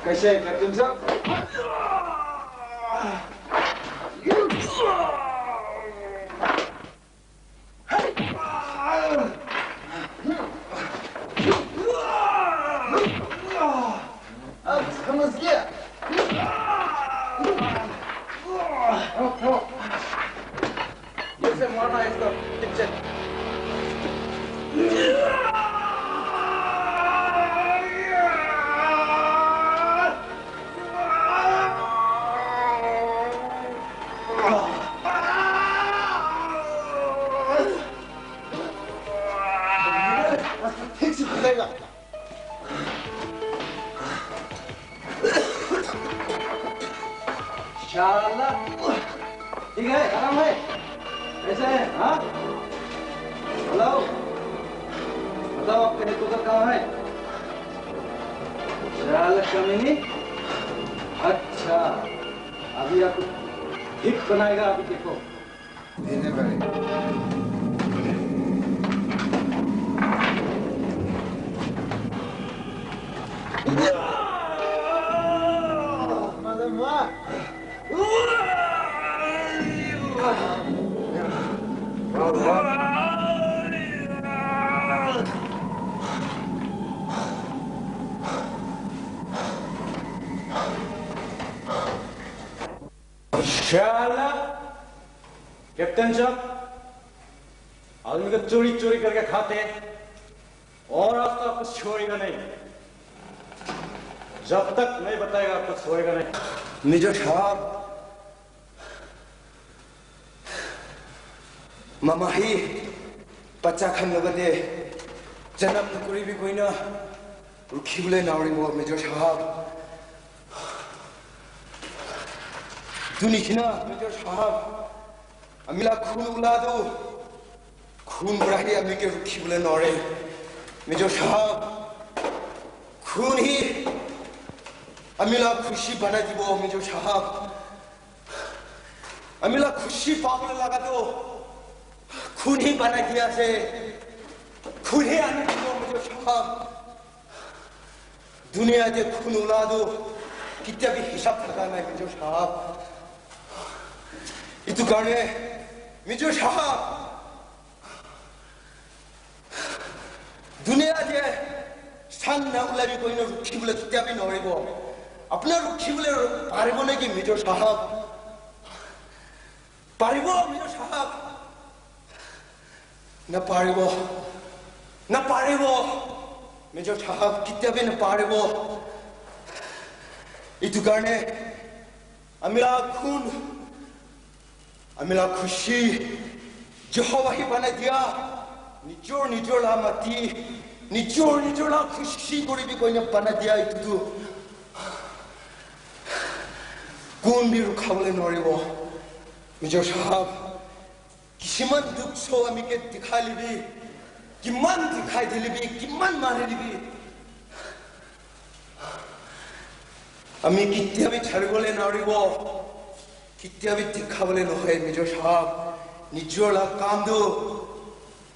कैसे है कैप्टन साहब? अब समझ गया। ये मारना है इसको। किचन ठीक से खुलेगा। शाबाश। ठीक है, आराम है। कैसे है? हाँ? हेलो? बताओ आपके हेडक्वार्टर कहाँ है? शाबाश कमीनी। अच्छा, अभी आपको हिट बनाएगा, अभी देखो। देने पड़ेगा। शाला कैप्टन साहब, आदमी को चोरी चोरी करके खाते हैं और आज तो आपको छोड़ेगा नहीं। जब तक नहीं बताएगा आपको छोड़ेगा नहीं। मेजर साहब, मामा ही बच्चा खान लगते जन्म नौकरी भी कोई ना रुखी बोले नावड़ी वो मेजर साहब दुनिया मेजर साहब अमिला खून उला दो खून बढ़ाई अमी के रुखी बोले नौड़े मेजर साहब खून ही अमिला खुशी बना दी वो मेजर साहब अमिला खुशी पागल लगा दो खून ही बना दिया से खून ही आने दो मेजर साहब दुनिया के खून उला दो कितना भी हिसाब लगाना है मेजर साहब इतु कारणे मेजर साहब दुनिया के सान ना उला भी कोई ना रुखी बोले कितना भी नौरेगो अपना रुखी बोले पारिबो नहीं कि मेजर साहब पारिबो मेजर साहब न पारिबो मेजर साहब कितना भी न पारिबो इतु कारणे अमिला खून अमिला खुशी यहोवा ही बना दिया निचोड़ ला मती निचोड़ ला खुशी कोई भी कोई ने बना दिया इतु कौन भी रुखा बोले नौरेगो मेजर साहब किमान दुख सो अमी के दिखा लिबी किमान दिखाई दे लिबी किमान मारे लिबी अमी कितना भी छड़ बोले नौरेगो कितना भी दिखा बोले नौरे मेजर साहब निचोड़ा काम दो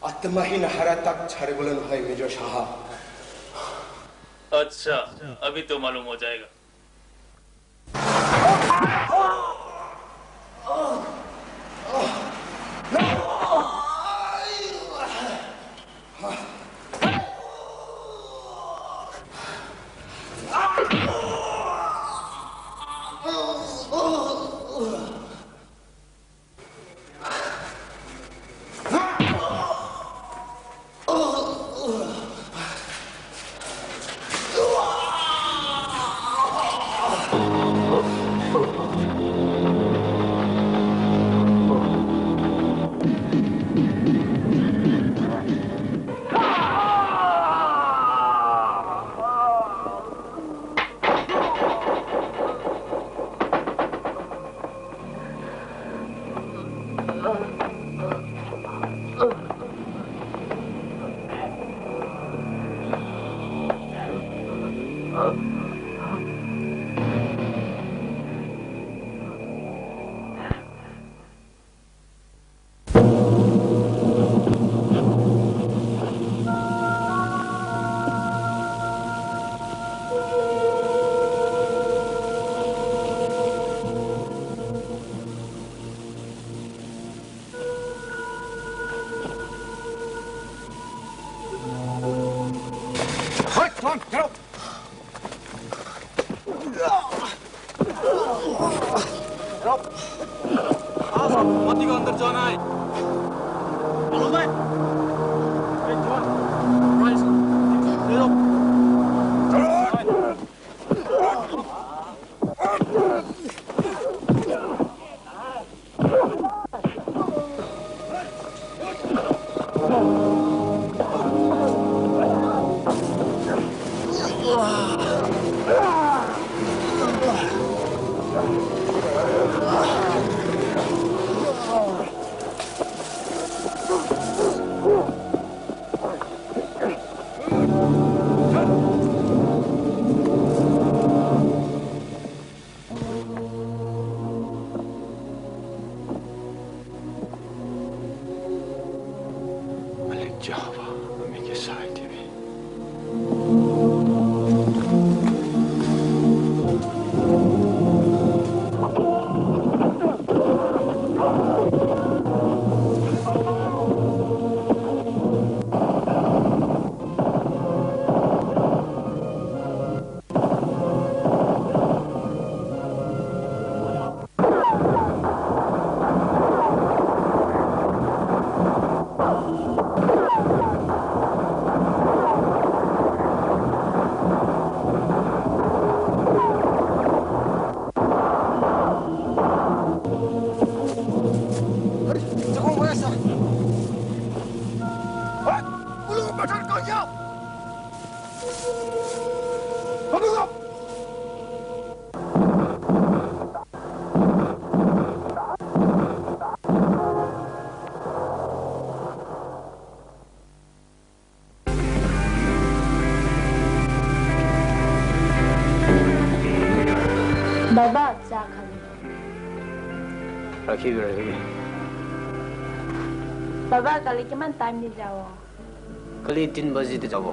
आत्मा ही नहरा तक छड़ बोले नौरे मेजर साहब अच्छा अभी तो मालूम हो जाएगा Come on, get up. मती को अंदर जाना है हेलो भाई राइस ले लो बाबा चाह खाली रखी बाबा कल किमान टाइम दे जाओ कल 3 बजे ते जाबो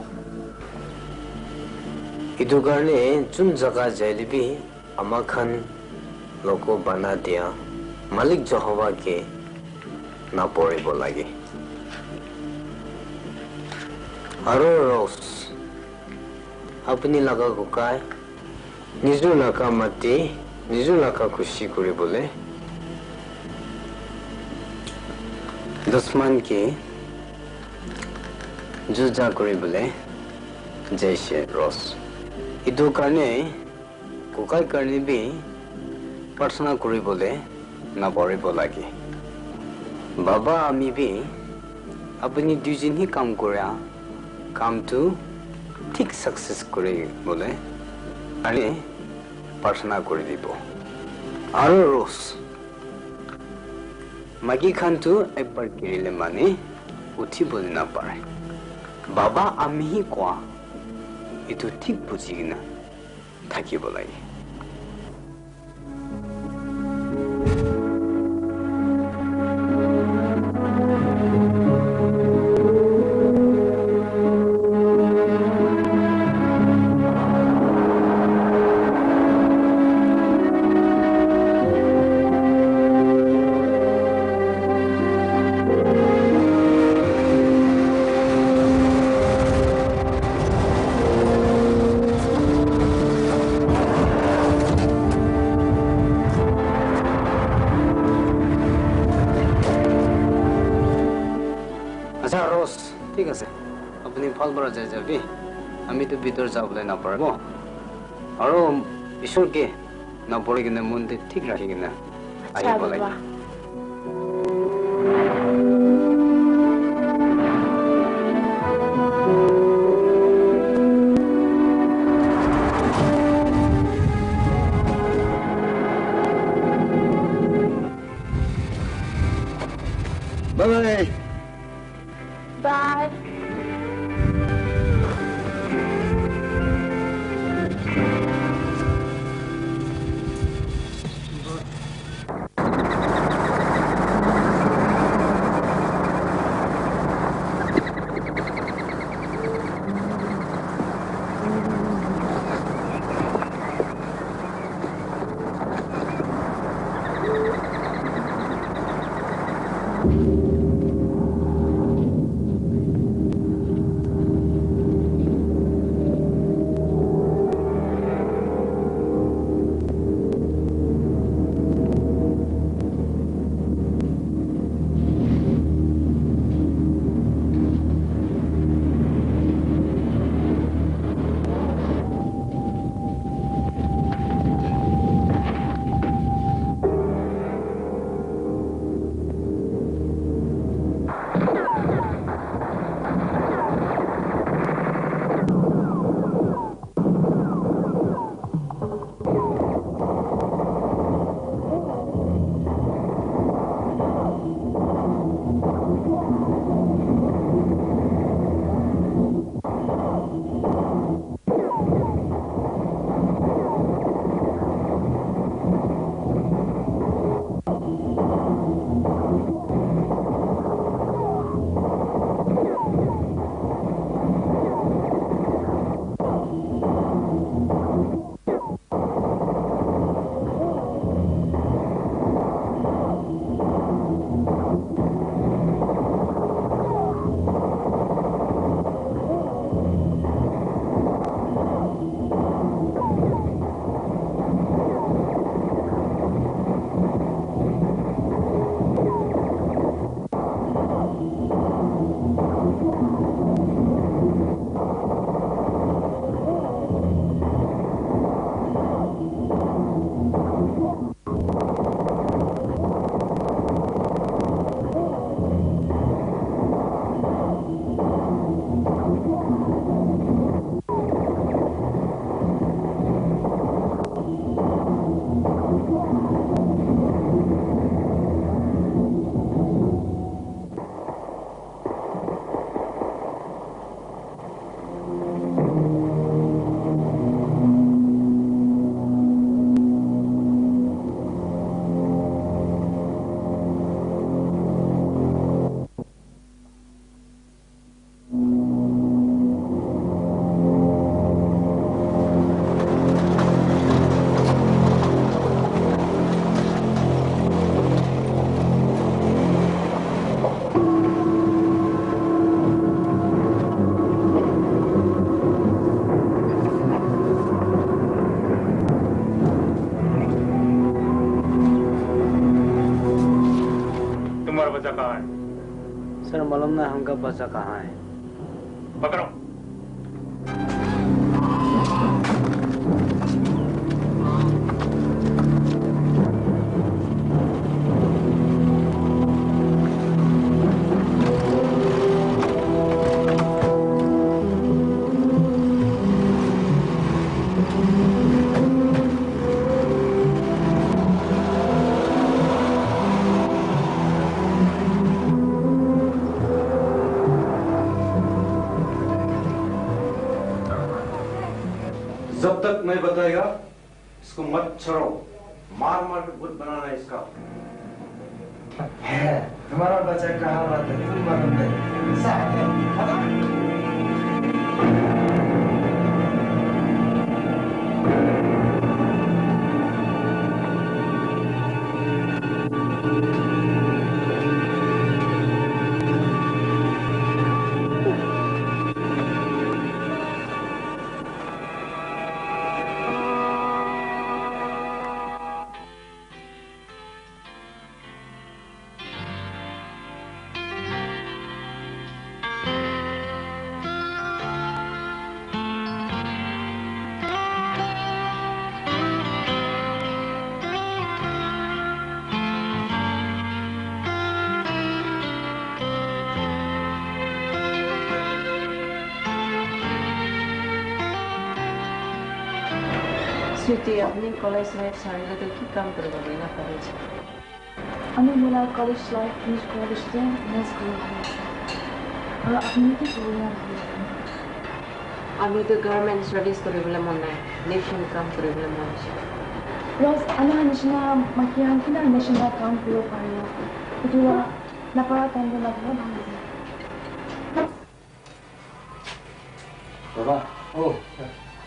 इदु गर्ने जुन जग्गा जहिले भी अमाखन लोको बना दिया मालिक जहोवा के ना पड़े बोलागे हरो रोस अपनी लगा गुकाय निजु लका मती निजु लका खुशी करे बोले दुश्मन के जुजा करे बोले जैसे रोस इदु करने कुकाई करने भी प्रार्थना करे बोले ना पड़े बोलागे बाबा आमी भी अपनी दुजिन ही काम करा काम तो ठीक सक्सेस करे बोले अरे प्रार्थना कर দিব আৰু रोस मागी खान तो एक बार किरिले माने उठी बोल ना पारे बाबा आमी ही कोआ इतो ठीक बुझिगिना থাকিব লাগে ঠিক আছে আপুনি ফল বৰা যাই যাবি আমি তো ভিতৰ যাবলৈ না পাৰব আৰু ঈশ্বৰকে না পঢ়ি কিনে মনতে ঠিক ৰাখি কিনে আহিব লাগে Bye. Bye. कहाँ है? सर मालूम ना हमका बच्चा कहाँ है। पकड़ो। जब तक मैं बताएगा इसको मत छोड़ो, मार मार के भूत बनाना है इसका। है तुम्हारा बच्चा कहाँ रहता है तुम मालूम नहीं साथ है स्वीटी अपनी कॉलेज लाइफ सारे तो की काम करोगे बिना कॉलेज আমি মোলা কলেজ লাইফ ফিনিশ করে দিতে নেক্সট করে ভাবছি আর আপনি কি করবেন আমি তো গভর্নমেন্ট স্টাডিজ করে বলে মন নাই নেশন কাম করে বলে মন আছে রোজ আমি নিশনা মাকিয়ান কিনা নেশনাল কাম করে পারিও এটা না পারা টাইম না ভালো ভালো बाबा ओ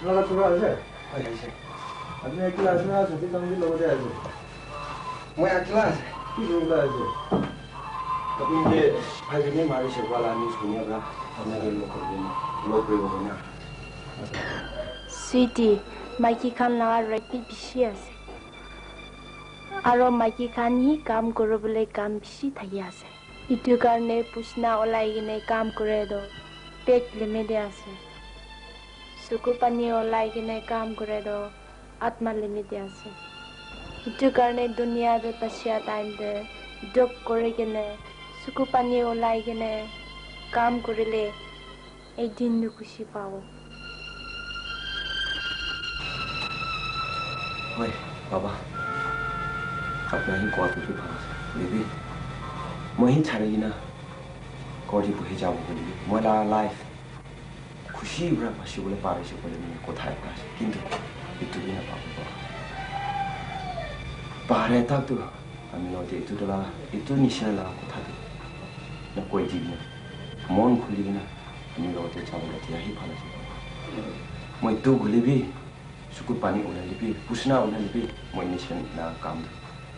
लगा तुरा আছে আইছে আপনি একলা আসনা আছে তুমি লগতে আছে मैं अकेला কি রোগলা আছে আপনি যে ভাইকে মারি সে वाला নিউজ শুনিয়া আপনাকে লোক করবে না সুইটি মাইকি খান না রেটি বেশি আছে আর মাইকি খান হি কাম করবলে কাম বেশি থাকি আছে ইটো কারণে পুছনা ওলাই কিনে কাম করে দো পেট লিমিটে আছে सुकु पानी ओलाई किने काम करे दो आत्मा लिमिट আছে इटु कारणे दुनिया दे तसिया टाइम दे जॉब करे किने सुकु पानी ओलाई किने काम करिले एक दिन नु खुशी पाओ ओए बाबा अपना ही कॉल पे भाग बेबी मैं ही छाड़ेगी ना कोडी बुहे जाओ मोला लाइफ खुशी बड़ा पासी बोले पारे से बोले मैं कोथाय पास किंतु itu dia apa पारे तक तो আমি নদে itu adalah itu nisana kotha tu na koi jibna mon khuli na আমি নদে চাবলে tia hi phala se moi tu gulibi suku pani ola libi pusna ola libi moi nishan na kam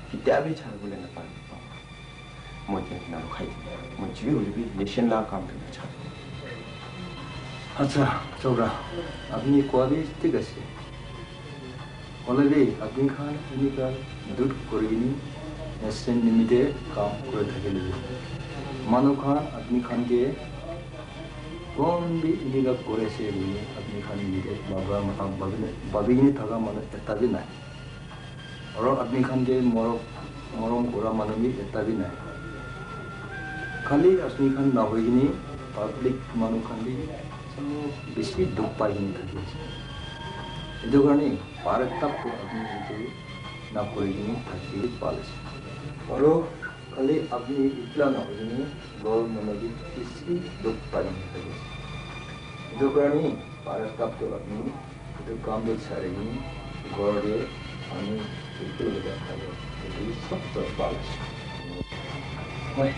kita abi chha bole na pa moi ke na khai moi jibi gulibi nishan na kam tu chha আচ্ছা চৌরা আপনি কোয়াবি ঠিক আছে already আপনি খান ইনি কাল দুধ করিনি nation লিমিটে কাম করে থাকিলে মানু খান আপনি খানকে কোন বি ইনিগা করেছে বলে আপনি খান লিমিটে বাবা মাতাম বাবিনি থাকা মানে এটা বি নাই আর আপনি খানকে মরম করা মানে বি এটা বি নাই খালি আপনি খান না হইনি পাবলিক মানু খান বি বেশি দুঃখ পাইনি থাকে এই কারণে পারেটা আপনি যদি না করে দিন থাকি পালেছে আর খালি আপনি ইতলা না হইনি গর মনে বেশি দুঃখ পাইনি থাকে এই কারণে পারেটা আপনি এটা কাম দিয়ে ছাড়েনি গরে আমি একটু দেখা যায় এটি সব তো পালেছে ওই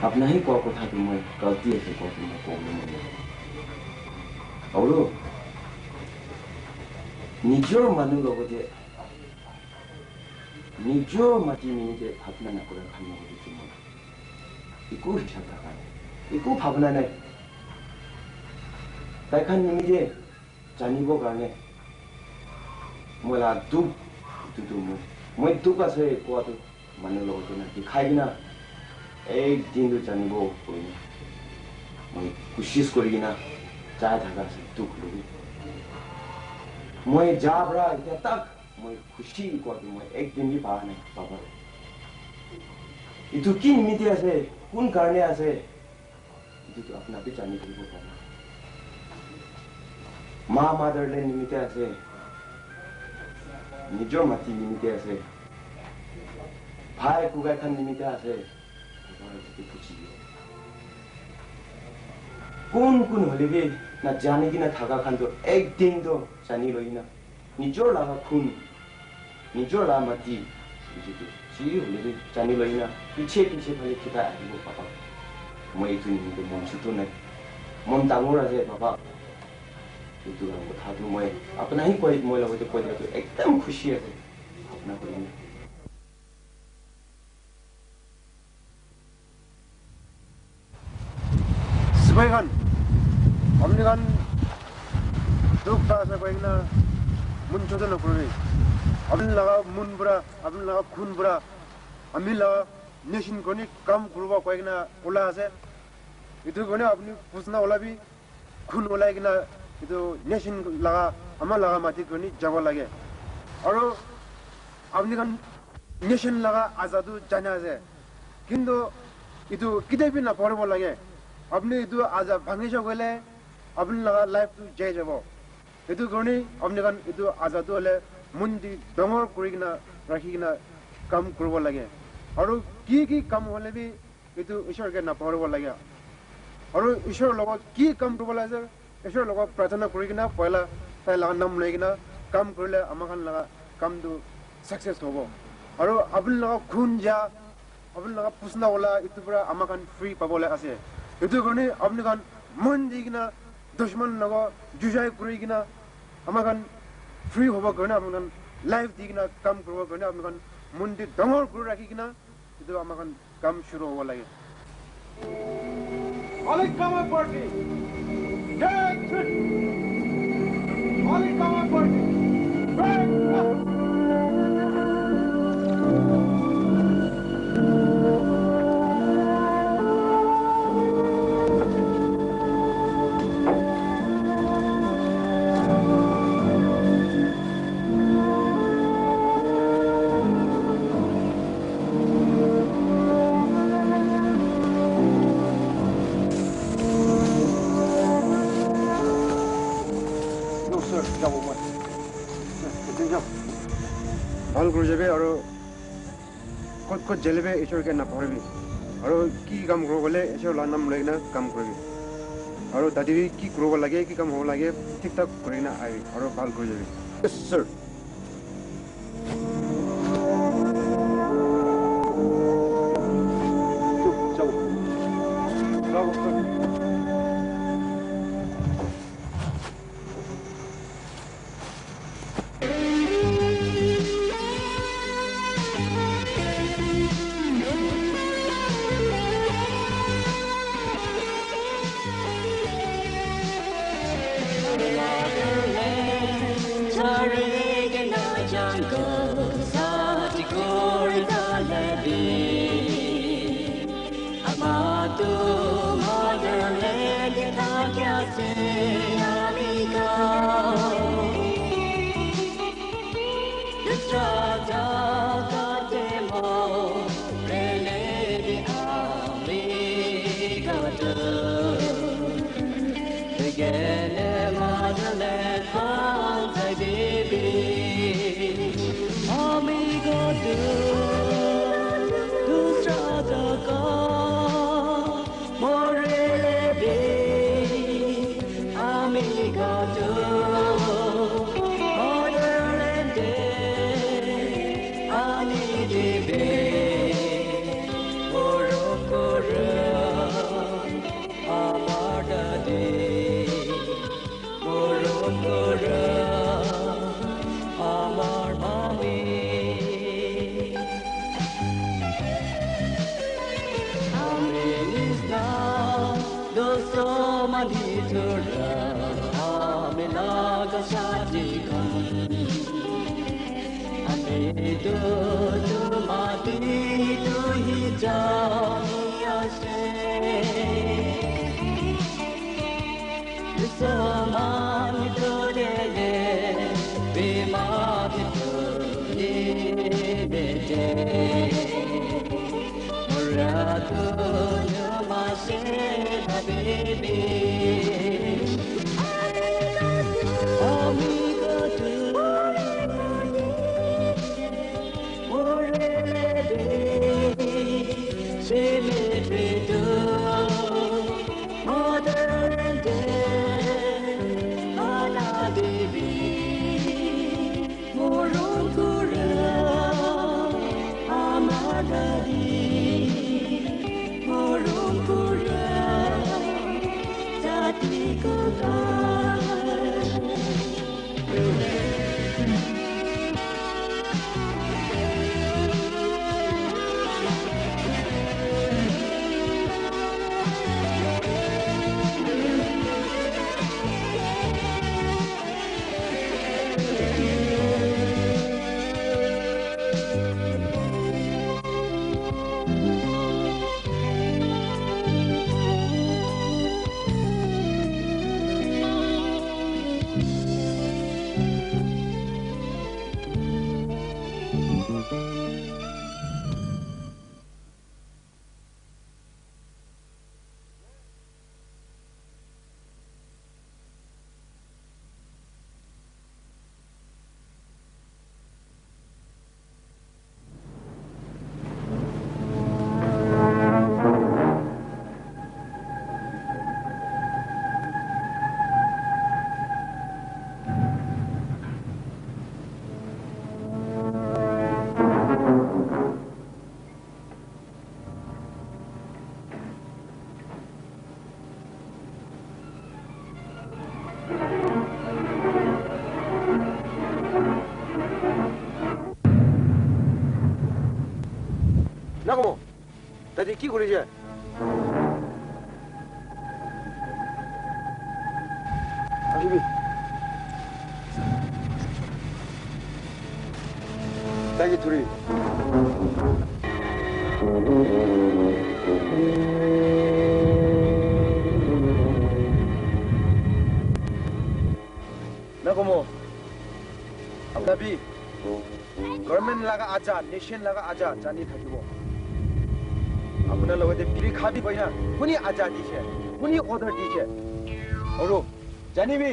अपना ही को था कि मैं गलती है को तुम प्रॉब्लम है और निजो मानु लोग जे निजो माटी में जे भावना ना करे खाना हो कि मैं इको इच्छा था इको भावना नहीं ताइखान निजे जानिबो गाने मोला दुख मैं दुख से को तो माने लोगों तो ना कि खाएगी ना एक दिन तो जानी वो कोई ना मैं कोशिश करेगी ना चाहे धागा से दुख लोगी मैं जाब रहा इतना तक मैं खुशी को कि मैं एक दिन भी बाहर नहीं पापा itu kin miti ase kun karne ase itu to apna pe jani ko papa ma motherland nimite ase nijo mati nimite ase bhai kugai khan nimite ase kun holebi na jane ki na thaga khan to ek din to jani loina nijo laga khun nijo la mati जी होले जानी लइना पीछे भले खिता आइबो पापा मैं इतु निको मन छुतो नै मन तांगुरा जे पापा इतु हमको था तो मैं अपना ही कोई मैं लगो तो कोई तो एकदम खुशी है अपना कोई Sebaikkan हमने kan दुख था sebaiknya muncul na puri अपन लगा मुन बुरा अपन लगा खून बुरा अमी लगा नेशन कोनी काम गुरुवा कोई ना ओला है इधर कोने अपनी पूछना ओला भी खून ओला है कि ना इधर नेशन लगा हमारा लगा माटी कोनी जगह लगे और अपनी kan नेशन लगा आजादू जाना है किंतु इधर किधर भी ना पढ़ बोला लगे अपने इधर आजाद भांगे जो गले अपन लगा लाइफ तो जय जबो इधर कोनी अपने kan इधर आजादू वाले मुंडी डंगर कुरिगना रखिगना काम करबो लगे और की काम होले भी इतु ईश्वर के ना पढ़बो लगे और ईश्वर लोग की काम करबो लगे ईश्वर लोग प्रार्थना कुरिगना पहला ताई लगा नाम लेगना काम करले अमखान लगा काम दो सक्सेस होबो और अपन लगा खून जा अपन लगा पुसना वाला इतु पूरा अमखान फ्री पाबोले आसे इतु गने अपने कान मन दिगना दुश्मन लगा जुजाई कुरिगना अमखान फ्री होबो गने अपन लाइफ दिगना काम करबो गने अपन मुंडी डंगर गुरु राखिगना इदो अपन काम शुरू होबो लागे ऑल कमर पार्टी गेट ऑल कमर पार्टी ভাল গুরু যাবে আর কত জেলেবে ঈশ্বরকে না পড়বি আর কি কাম করব বলে ঈশ্বর নাম লই না কাম করবি আর দাদি কি করব লাগে কি কাম হব লাগে ঠিকঠাক করি না আই আর ভাল গুরু যাবে স্যার 나고 다들 কি করেছে আসবি তাকে ধরি 나고 আপনাবি গভর্নমেন্ট লাগা আজা নেশন লাগা আজা জানি থাকিব আপোনাৰ লগতে পিৰি খাবি পইনা কোনি আজা দিছে কোনি অৰ্ডাৰ দিছে আৰু জানিবি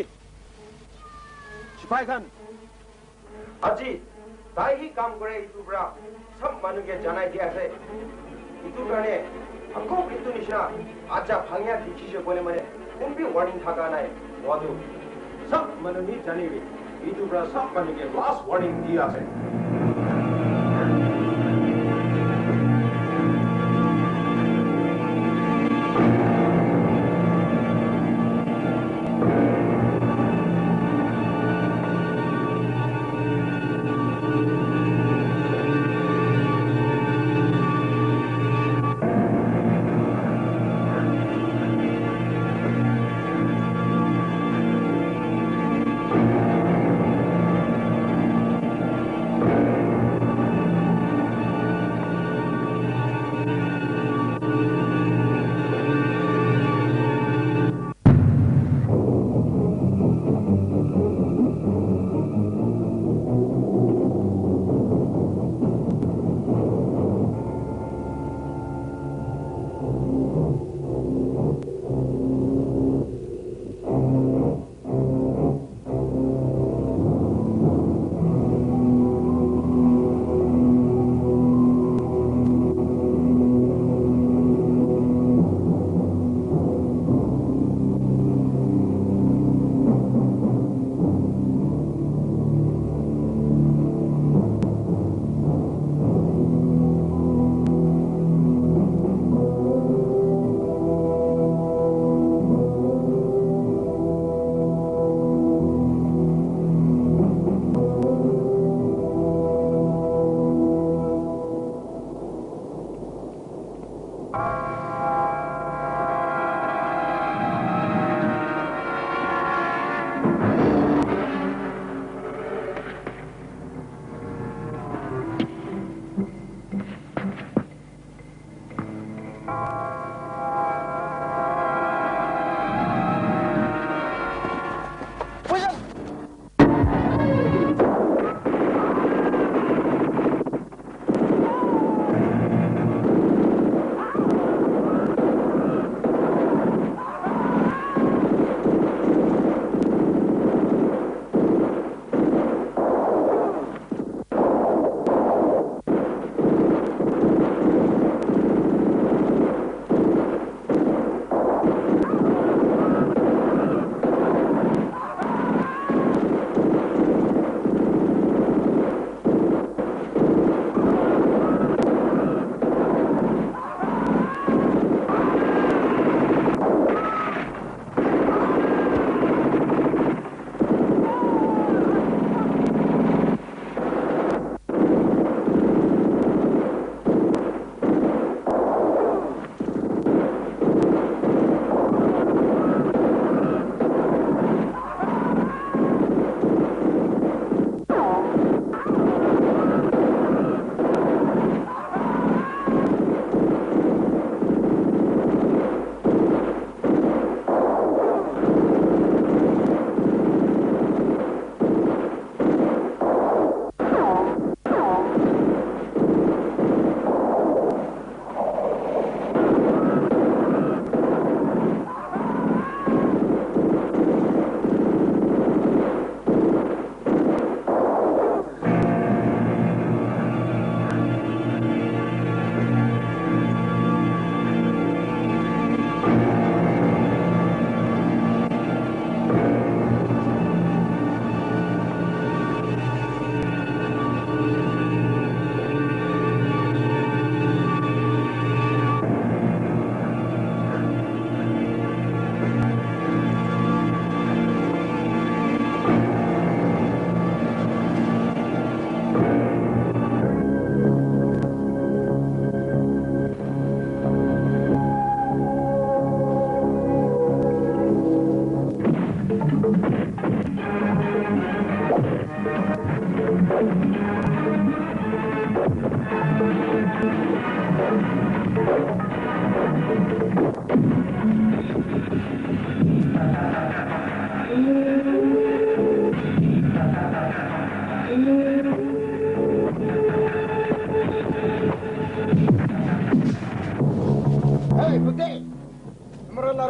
সিপাই খান আজি তাইহি কাম কৰে ইটো পৰা সব মানুহে জানাই দিয়া আছে ইটো কাৰণে আকৌ ইটো নিচিনা আজা ভাঙিয়া দিছে বলে মানে কোনবি ৱাৰ্নিং থাকা নাই ওয়াদু সব মানুহে জানিবি ইটো পৰা সব মানুহে লাষ্ট ৱাৰ্নিং দি আছে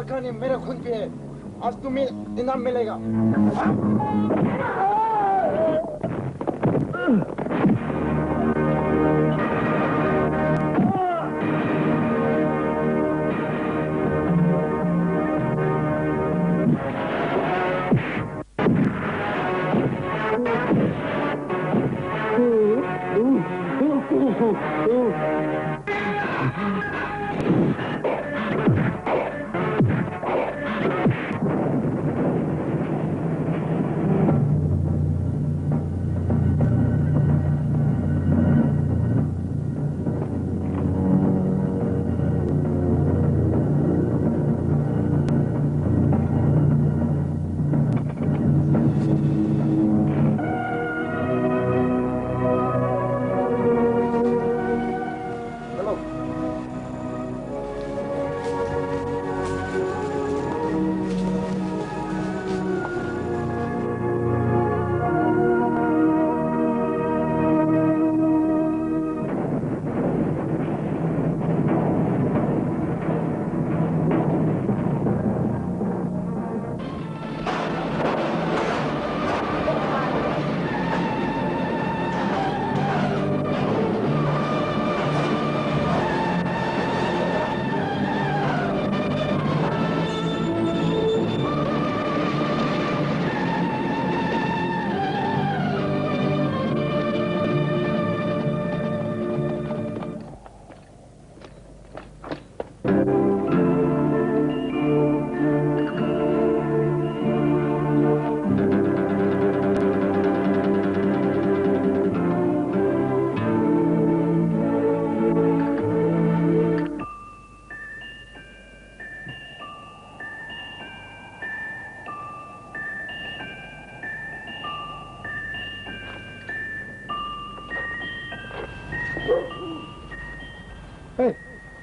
लड़का ने मेरे खून पिए आज तुम्हें इनाम मिलेगा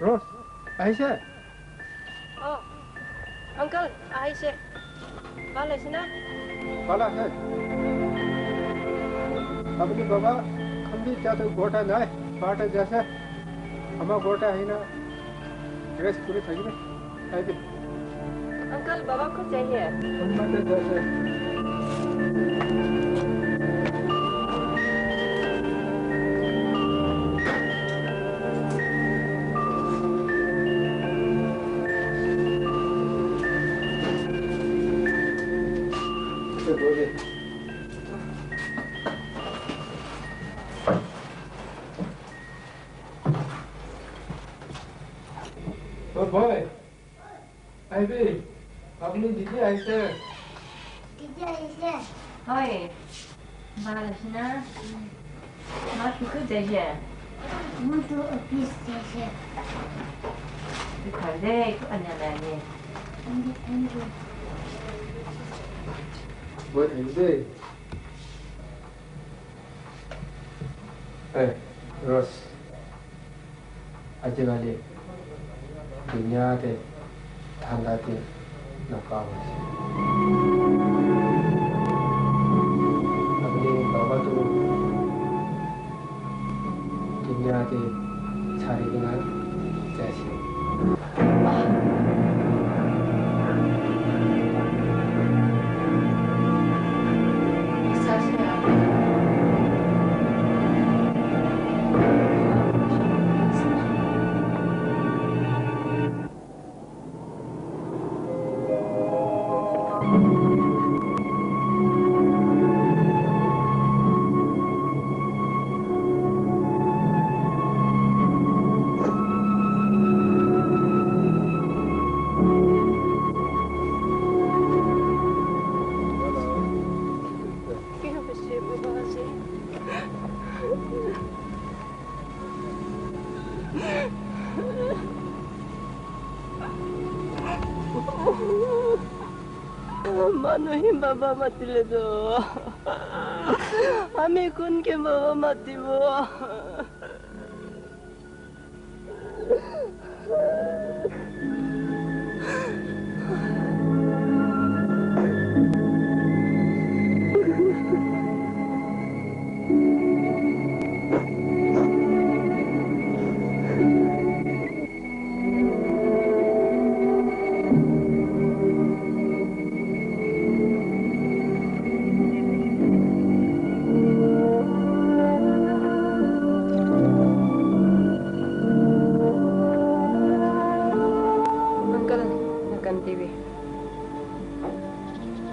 Rose, Aisha. Oh, Uncle, Aisha. Bala sih na? Bala है अपनी बाबा हम भी क्या तो गोटा ना है पाटा जैसा हमारा गोटा है ना ड्रेस पूरी थी ना है भी Uncle, बाबा को चाहिए हमारे जैसे Oh boy, Ivy, अपनी दीदी आई से Oi, bala sih na? Masuk ke aja. Muito ofício. Kerja itu aneh-aneh. Buat Ivy. Rose, aja kali dunia te tanda te nakal. अपने बाबा तो दुनिया के सारे किनारे जैसे Manohi baba mati le do. Ami kun ke baba mati bo.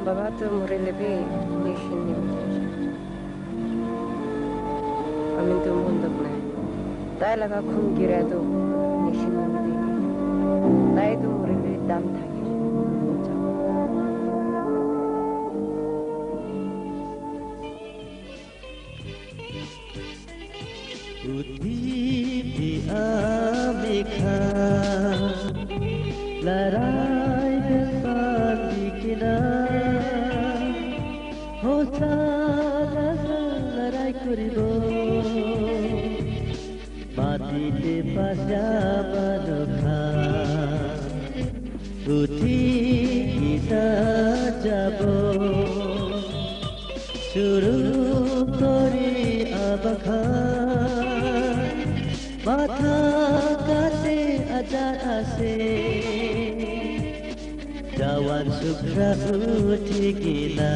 Baba to murele be nation limitation. Amin to mundok na. Dai laga khun gira to nation limitation. Dai to murele dam thake. लड़ाई बेपारी किना होता लड़ाई करिबो माटीते पासा मानखा उठी गीता जाबो शुरू करी आबखा माथा काटे आजार आसे Jawan sukra uthi gila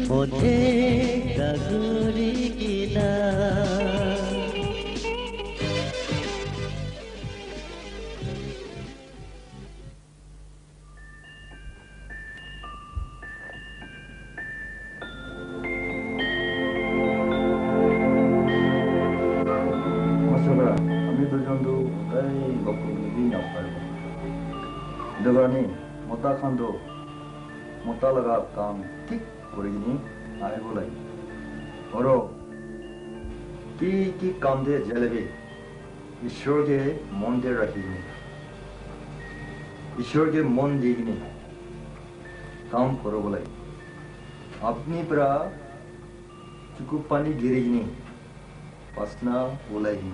Mone kaguri gila Masukra, kami berjandu dari gopur ini nyapar. Degani, mota khando, mota laga काम ठीक करेगी आए बोला और की काम दे जलेबी ईश्वर के मन दे रखेगी ईश्वर के मन देगी काम करो बोला अपनी परा चुकु पानी गिरेगी पसना बोलेगी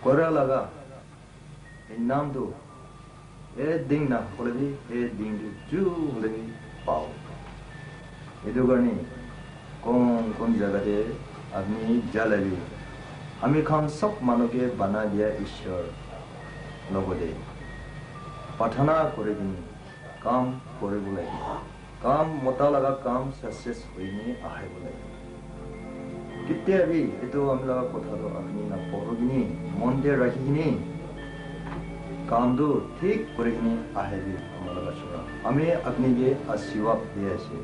कोरा लगा नाम दो दिन ना बोले दिन जो बोले पाओ ये तो करनी कौन जगह दे आदमी जलेबी हमें खान सब मानो के बना दिया ईश्वर लोगों दे पठना करेगी काम करे बोले काम मोटा लगा काम सक्सेस हुई नहीं आहे बोले कितने अभी ये तो हम लोग कोठा तो अपनी ना पढ़ोगी मन दे रखेगी काम दो ठीक करेगी आहे भी हमारा छोरा हमें अपने ये आशीर्वाद दिया है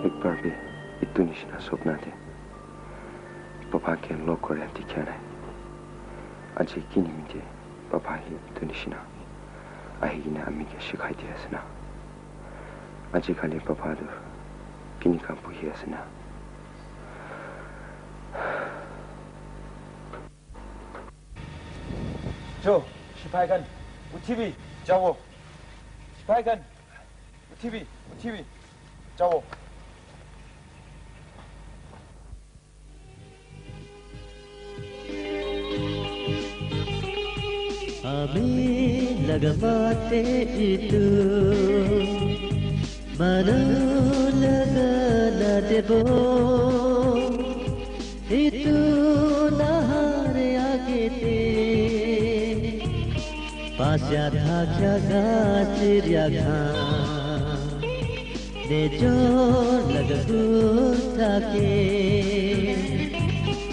एक बार भी इतनी निशा सपना थे पापा के लोग को रहती क्या नहीं आज की निमित्ते पापा ही इतनी निशा आएगी ना अम्मी के शिकायत दिया है ना आज खाली पापा तो किन्हीं काम पुही है ना 저 시파이간 우티비 자고 시파이간 우티비 자고 Amin lagamate itu Manu lagana debo Itu nahare agete Pasya thakya gasirya kha Nejor lagagur thake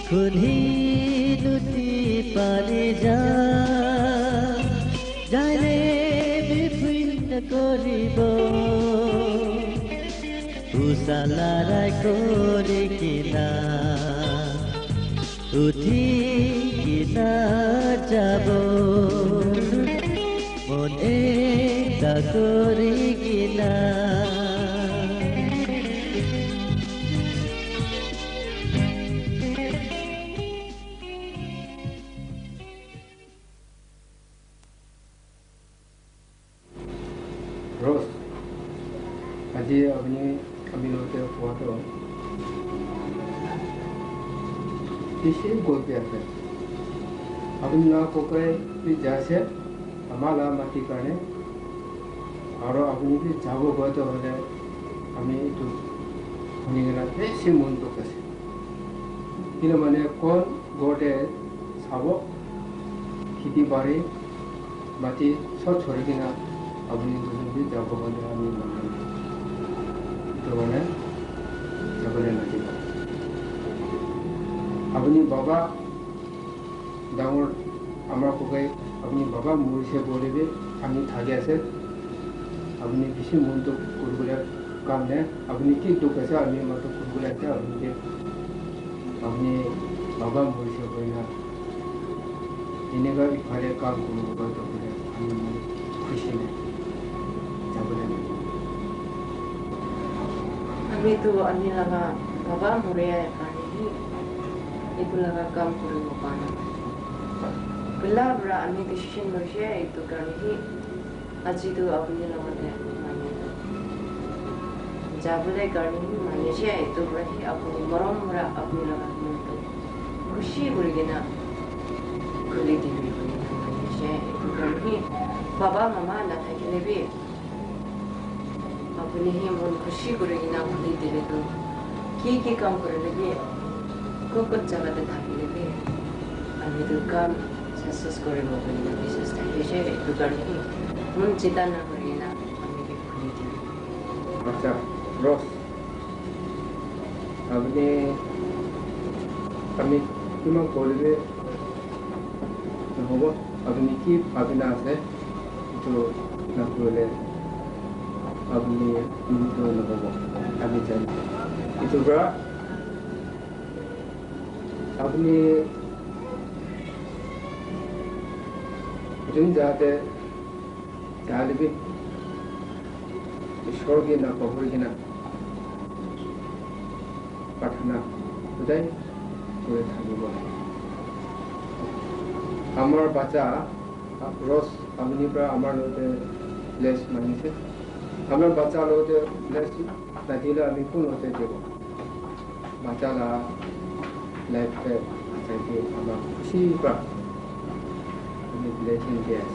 Kunhi luti pane ja Jale bipinna koribo Usalarai korikina Uthi kita jabo Mone da korikina Rose, আজি আপনি লোকে photo किसी को क्या है अपनी ना को कहे भी जैसे हमारा माटी करने और अपनी भी जागो बहुत हो रहे हमें तो होने के नाते ऐसे मन तो कैसे इन्हें मैंने कौन गोटे साबो खेती बारी माटी सब छोड़ के ना अपनी दूसरी भी जागो बहुत हमें मन तो मैंने जबले माटी अपनी बाबा ডাঙৰ আমাৰ ককাই আপুনি বাবা মৰিছে বলিবি আমি থাকি আছে আপুনি বেছি মনটো কৰিবলৈ কাম নাই আপুনি কি দুখ আছে আমি মাত্ৰ কৰিবলৈ আছে আপুনি বাবা মৰিছে বলি না এনেকুৱা ইফালে কাম কৰিব গ'লে আমি মানে খুচি নাই যাবলৈ aমিতো ani laga baba murea kani itu laga kam kuru kana bela bra ani decision loje itu kani aji tu apni laga ne mane jabule kani mane je itu rahi apni maram bra apni laga to khushi gurigena kuli dibi mane je itu kani baba mama na thakile bi अपने ही मन खुशी करेगी ना खुली दिले तो की काम करे लगे को कुछ जगह पे था कि लगे अभी तो काम सक्सेस करे वो भी ना बिजनेस था ये जे तो करनी मन चिंता ना करेगी ना अपने की खुली दिले अच्छा रोस अपने कमी किमा कोले होगा अपने की अपना से जो ना कोले अपनी तो लोगों अभी चाहिए itu bra अपनी जिन जाते जाले भी ईश्वर की ना कबूल की ना प्रार्थना बुझाई कोई थाकी बोले हमार बच्चा रोज अपनी पर हमार लोटे लेस मानी से हमें बच्चा लोटे लेस नतीला अभी कौन होते देखो बच्चा ला लाइफ पे चाहिए हमारा खुशी का हमें ब्लेसिंग दिया है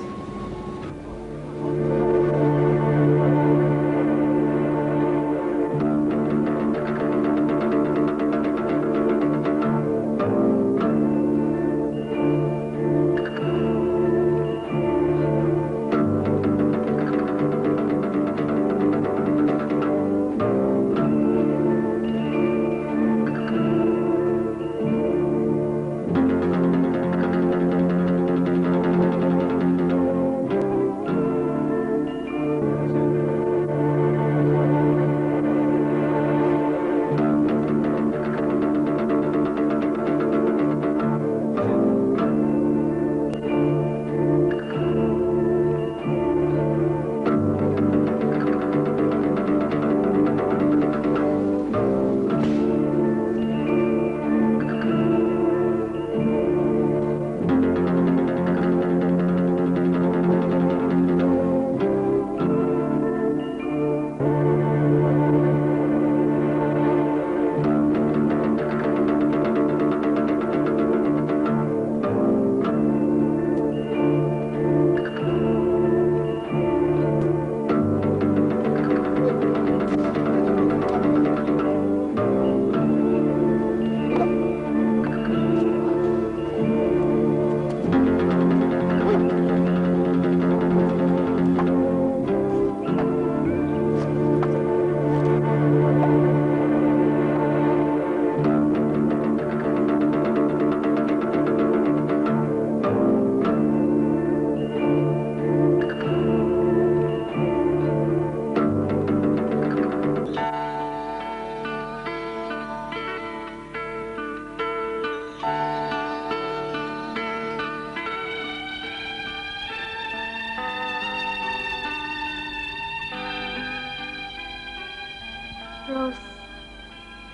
Rose,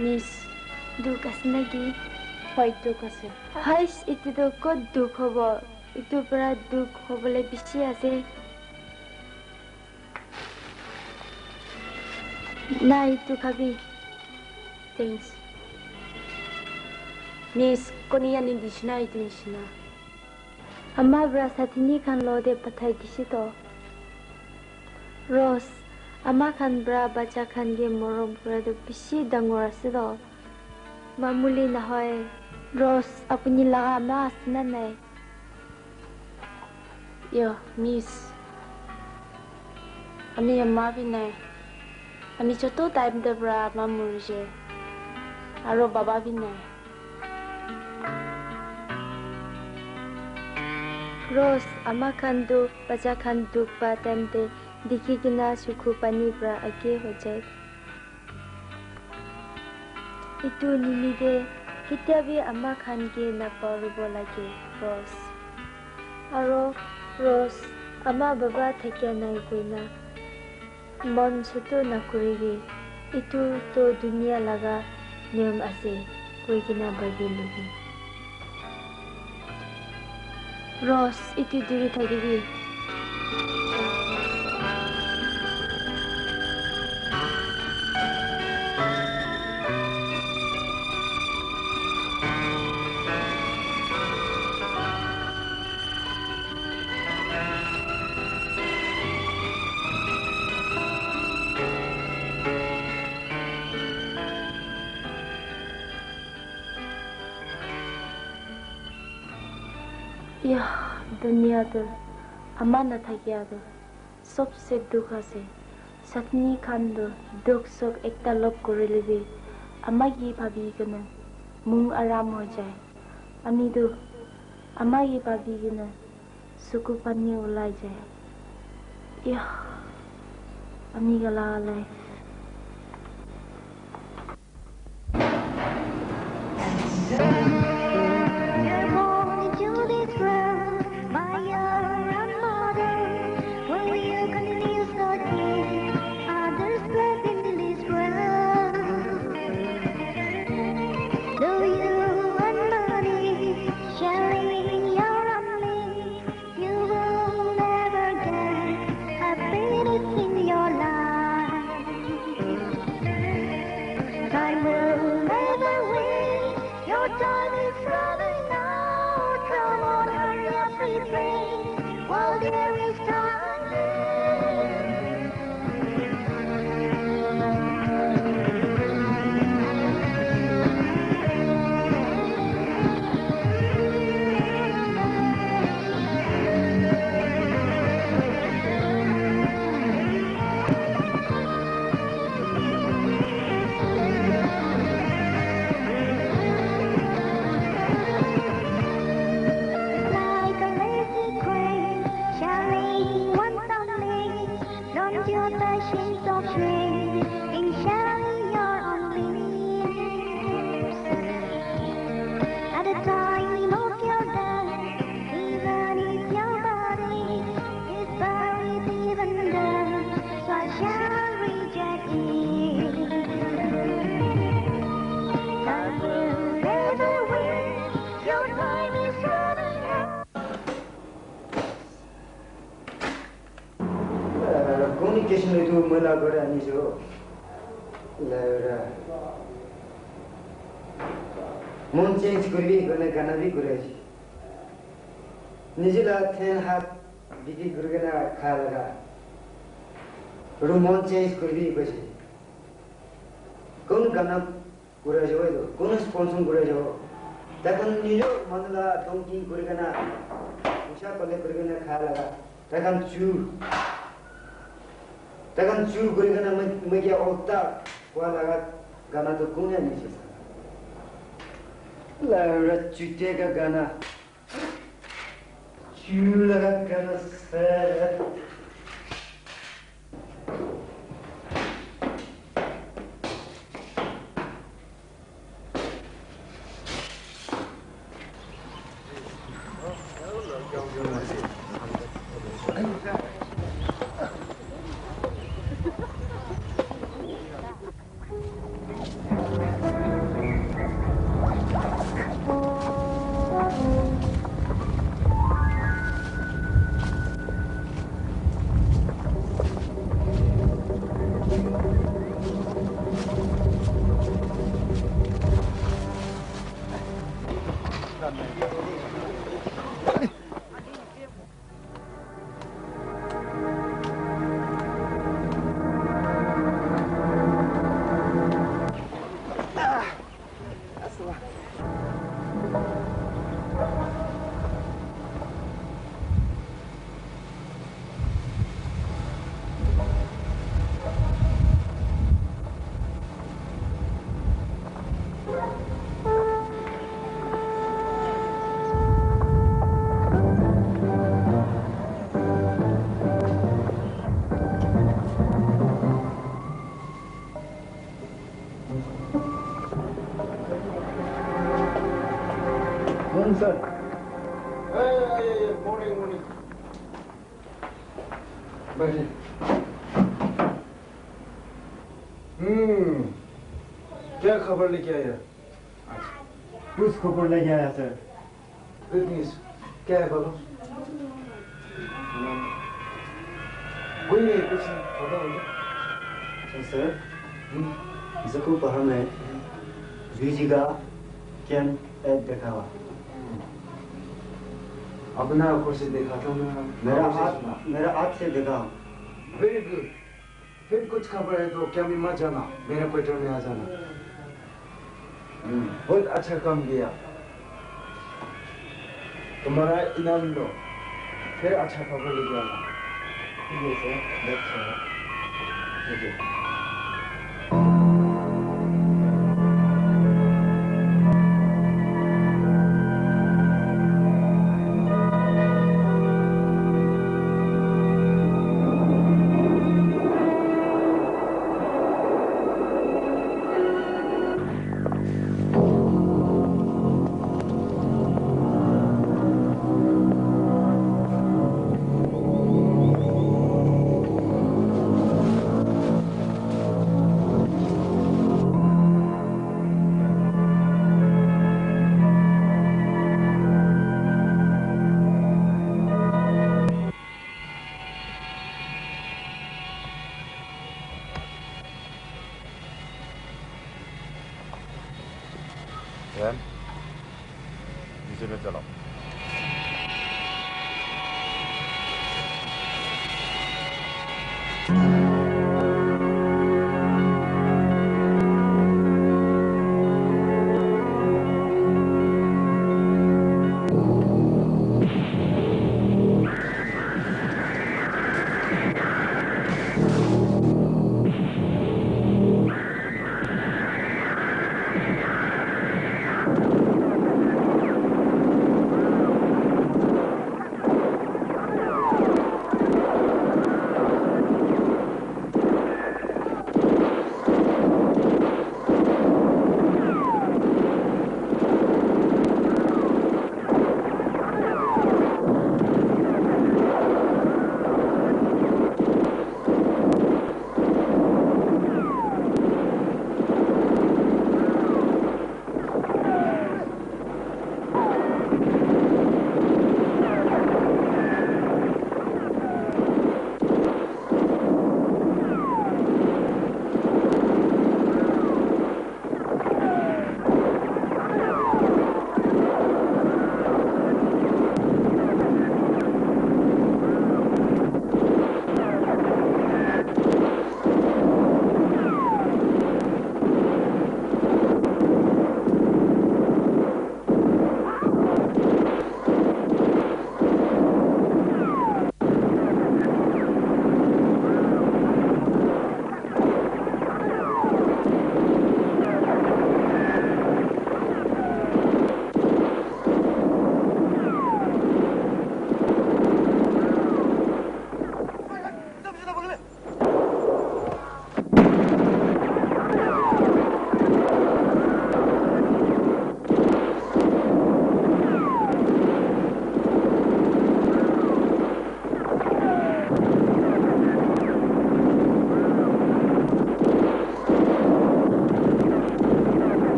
Miss, dukas lagi. Hoy dukas. Hais itu to kod duk hobo. Itu para duk hobole bisi ase. Na itu kabi. Thanks. Miss, koniya ni dishna itu dishna. Amma brasa tini kan lode pathai disi to. Rose. Ama kan bra baca kan dia morom berada bisi dangor sido. Mamuli na hoy. Rose, apa ni laga mas nanai. Yo, Miss. Ani amma binai. Ani choto time de bra mamurje. Aro baba binai. Rose ama khandu paja khandu pa temte dikhi gina sukhu pani pra age ho jai. Itu nimide kita bi ama khan ke na parubo lage Rose. Aro Rose ama baba thekya nai koina mon sutu na kurigi itu to dunia laga niyam ase koi gina bagi lugi. Rose itu diri thagigi. या दुनिया तो अमाना था क्या तो सबसे दुख से सतनी खान दो दुख सुख एकता लोग करे लेवे अम्मा ये भाभी कना मुंग आराम हो जाए अमी दो अम्मा ये भाभी कना सुकु पानी उलाई जाए या अमी गला लाए Communication itu mula gore ani jo lara mon change करबी गने गाना भी करे छी निजिला थेन हाथ बिकी गुरगना खा लगा रो mon change करबी बसे कोन गाना करे जो तो कोन स्पॉन्सर करे जो तखन निजो मनला टोंकी गुरगना उषा पले गुरगना खा लगा तखन चूर गुरगना मैं क्या ओता को लगा गाना तो कौन है नीचे लारा चुटे का गाना चूर लगा गाना सर मॉर्निंग बैठे। क्या खबर लेके आया? कुछ खबर लेके आया सर। गुड न्यूज़ क्या है बोलो? कोई नहीं, कुछ नहीं, बताओ मुझे। सर जको पहाड़ में जी का कैन ऐड देखा हुआ। अपना आंखों से देखा था मैं। मेरा हाथ से देखा। Very good. फिर कुछ खबर है तो क्या मैं मत जाना, मेरे क्वार्टर में आ जाना। बहुत अच्छा काम किया, तुम्हारा इनाम लो, फिर अच्छा खबर लेके आना। ठीक है सर, ठीक है।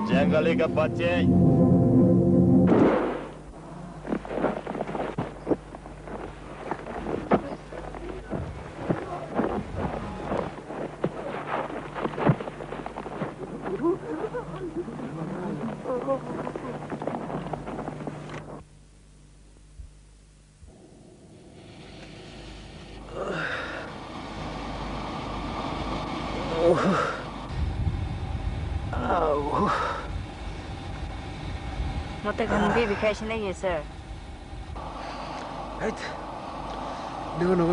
जंगली का बच्चे vacation again, sir. Right. No, no,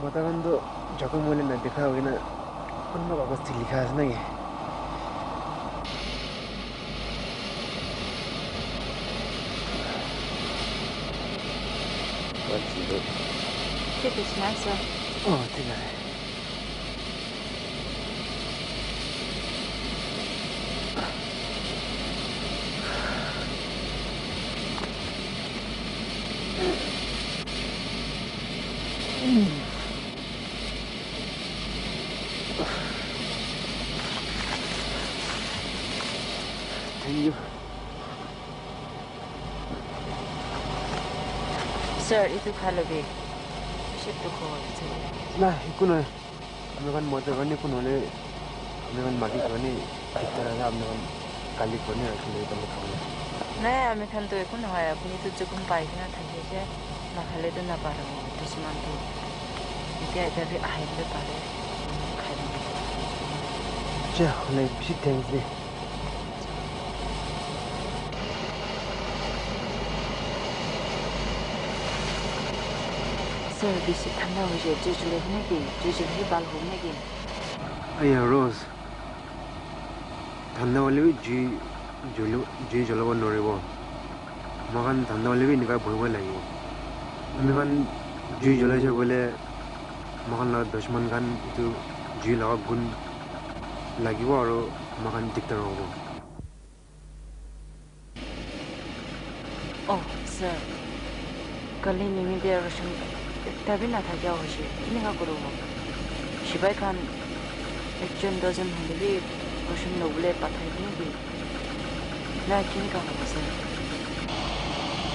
बतागंदो जको मोले न देखा होगी ना उनमें वापस लिखा है नहीं What's it? Keep it nice, sir. Oh, ठीक है Sir, itu kalau be, ship to call. Nah, ikut nih. Kami kan motor kan ikut oleh, kami kan mati kan ini kita ada kami kan kali kan ini aku lagi kami kau. Nah, kami kan tu ikut nama ya, punya tu cukup baik na tadi je, nak kalau tu nak barang, tu seman tu, itu ada di akhir tu pada, kali. Jah, oleh bisi thanks deh. Sir, bisi tanda hoje, jujur ni ke, jujur ni bal hoने K. Ayah Rose, tanda वाले भी जी जलावा नोरे वो, मगन tanda वाले भी निकाय बहुत लगी वो. मगन जी जला जो बोले, मगन ला दुश्मन kan itu जी लगा गुन लगी वो और मगन दिक्कत हो वो. Oh, sir, kali ni mi dia rasa tapi nak tak jauh sih, ini aku rumah. Siapa kan, ekjon dozen hari rasa nak boleh pakai ni bi. Nah, kini kan apa sih?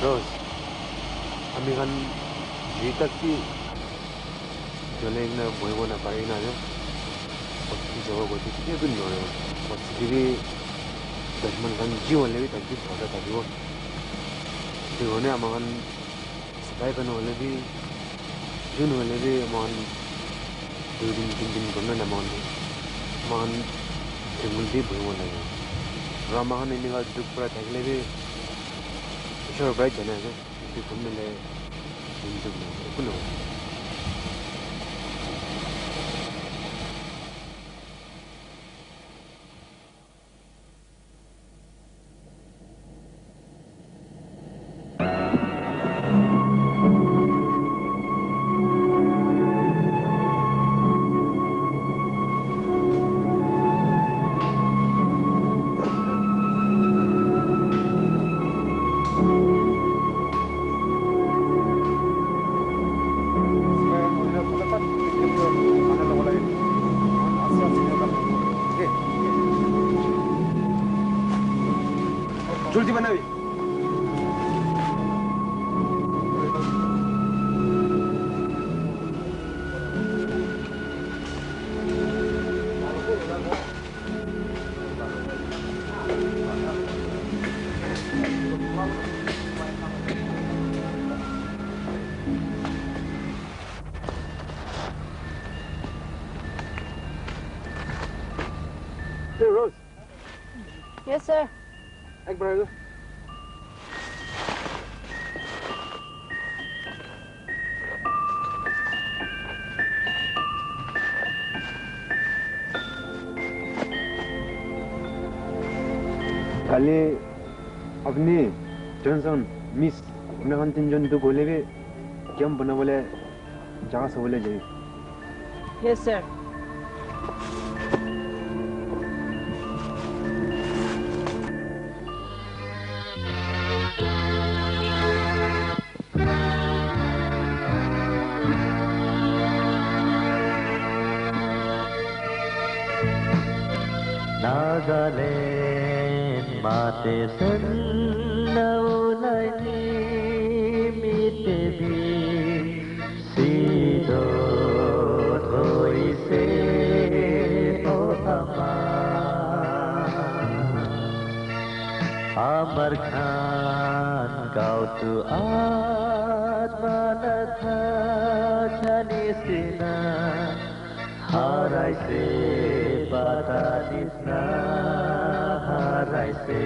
Rose, kami kan cerita ki, jalan ini boleh nak pakai ni aja. Pasti jawab betul dia pun jawab. Pasti dia dushman kan jiwa lebih tak kita ada tadi वो. Jiwa ni amakan supaya kan lebih Jun वाले भी मान 2 दिन 3 दिन घूमने न मान जंगल भी बहुत लगे रामाहन इन्हीं का दुख पड़ा था कि भी शोर बड़ा चलने का इसी घूमने ले दुख नहीं कुछ नहीं जल्दी बनाओ Hey Rose. Yes sir. एक बार कल अपनी जॉनसन मिस अपने खान 3 जन तो बोले भी क्या हम बना बोले जहाँ से बोले जाए Yes sir. Galen mate sen naulai ni mitebi sido thoi se o ama Amar Khan kau tu atmanatha chani sina harai se patadisna harai se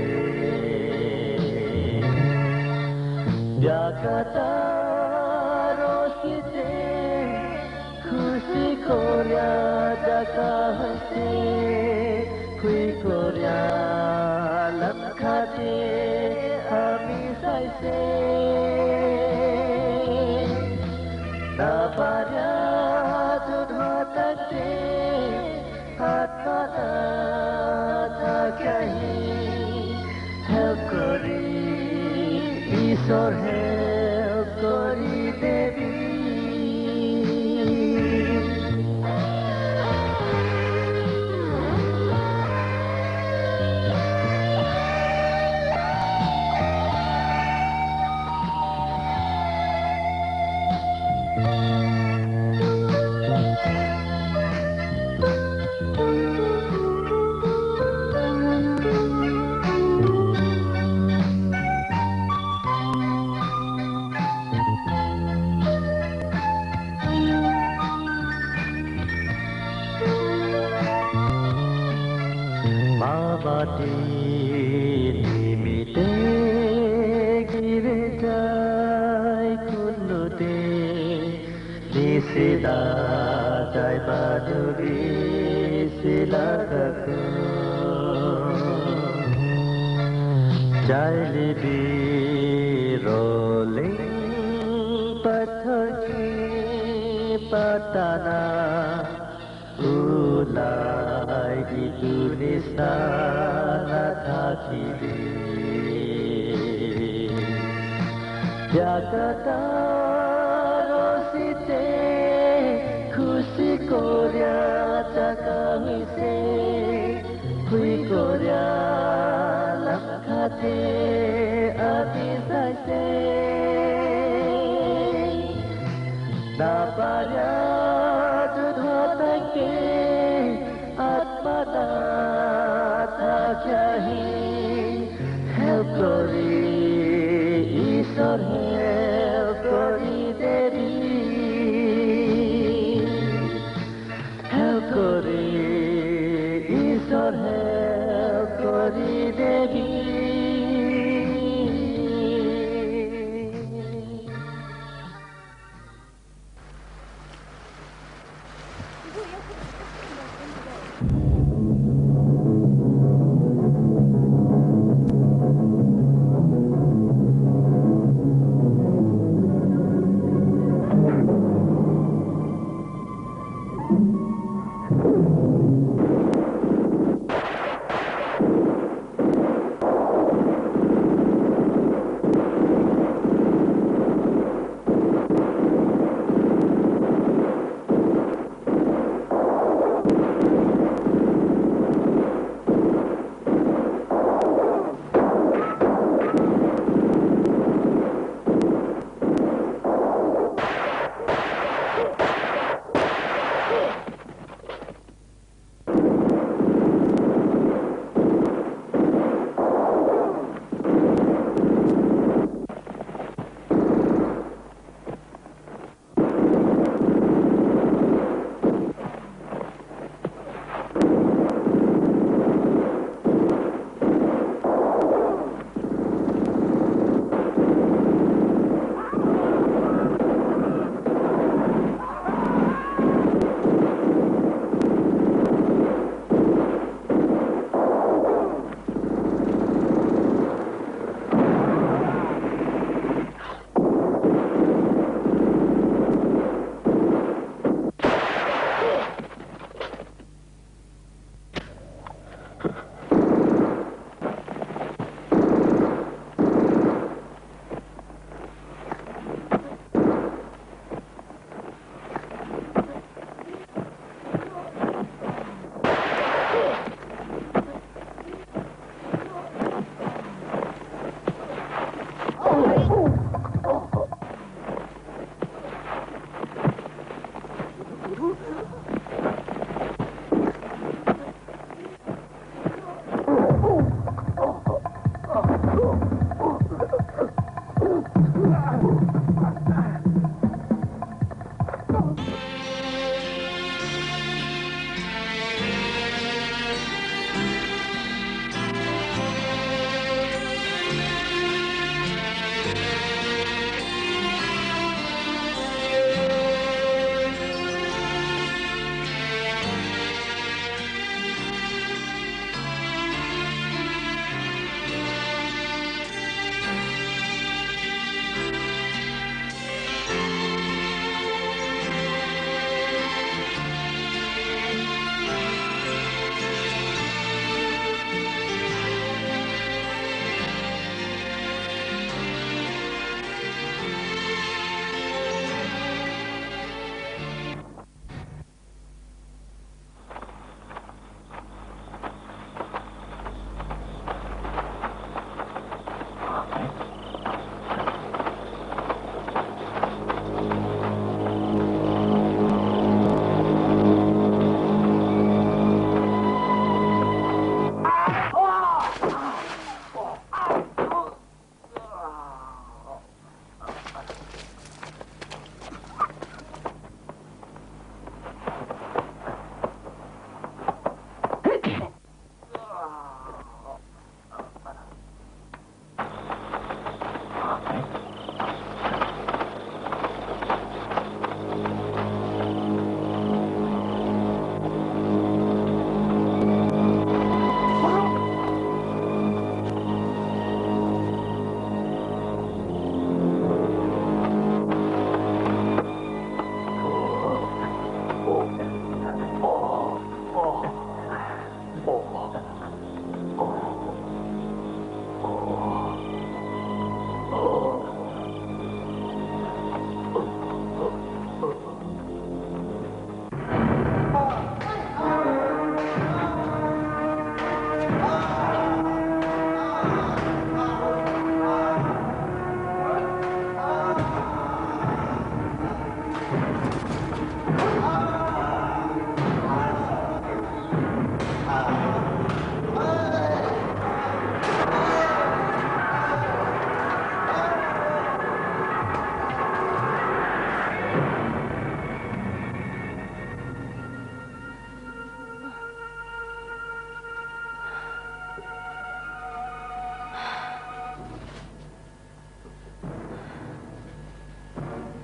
Vyakata roshite khushi korya jaka hase kui korya lamkhate ami sai se na parya judhatate atmana thakai help kori Ishor help kori devi Mabati nimite giretai kunute nisila jai maduri silakaku jai libi rolling pathar ki patana ulai itu nisana thakibe Jakata rosite khushi korya jaka hoise kui korya lamkhate ati saise na parya judhatate atmana thakai help kori Ishor help kori devi help kori Ishor help kori devi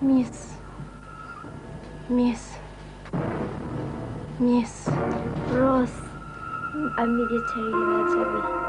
Miss Rose, আমি যে ছেড়ে না যাবে